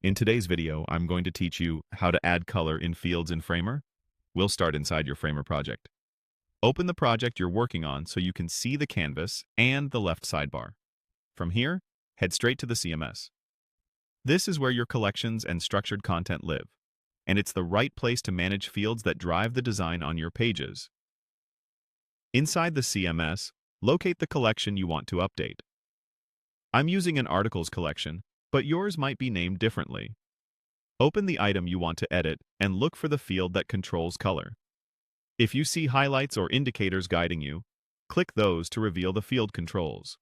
In today's video, I'm going to teach you how to add color in fields in Framer. We'll start inside your Framer project. Open the project you're working on so you can see the canvas and the left sidebar. From here, head straight to the CMS. This is where your collections and structured content live, and it's the right place to manage fields that drive the design on your pages. Inside the CMS, locate the collection you want to update. I'm using an articles collection, but yours might be named differently. Open the item you want to edit and look for the field that controls color. If you see highlights or indicators guiding you, click those to reveal the field controls.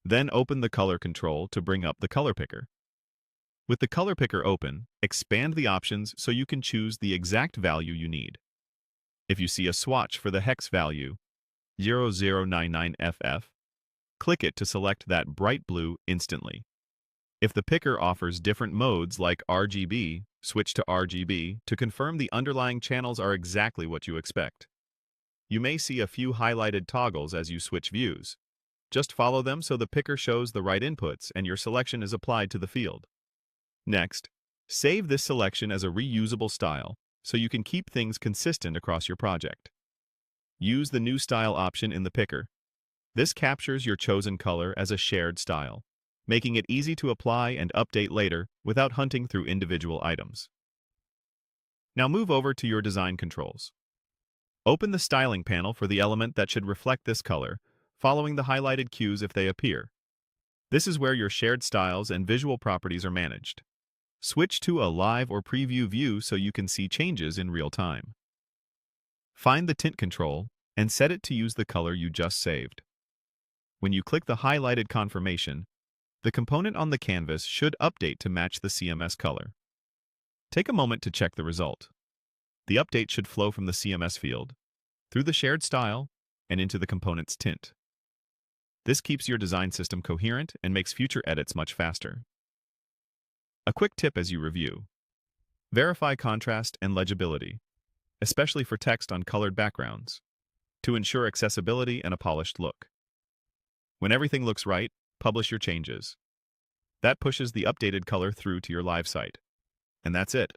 Then open the color control to bring up the color picker. With the color picker open, expand the options so you can choose the exact value you need. If you see a swatch for the hex value 0099FF, click it to select that bright blue instantly. If the picker offers different modes like RGB, switch to RGB to confirm the underlying channels are exactly what you expect. You may see a few highlighted toggles as you switch views. Just follow them so the picker shows the right inputs and your selection is applied to the field. Next, save this selection as a reusable style so you can keep things consistent across your project. Use the New Style option in the picker. This captures your chosen color as a shared style, making it easy to apply and update later without hunting through individual items. Now move over to your design controls. Open the styling panel for the element that should reflect this color, following the highlighted cues if they appear. This is where your shared styles and visual properties are managed. Switch to a live or preview view so you can see changes in real time. Find the tint control and set it to use the color you just saved. When you click the highlighted confirmation, the component on the canvas should update to match the CMS color. Take a moment to check the result. The update should flow from the CMS field, through the shared style, and into the component's tint. This keeps your design system coherent and makes future edits much faster. A quick tip as you review. Verify contrast and legibility, especially for text on colored backgrounds, to ensure accessibility and a polished look. When everything looks right, publish your changes. That pushes the updated color through to your live site. And that's it.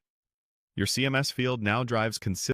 Your CMS field now drives consistent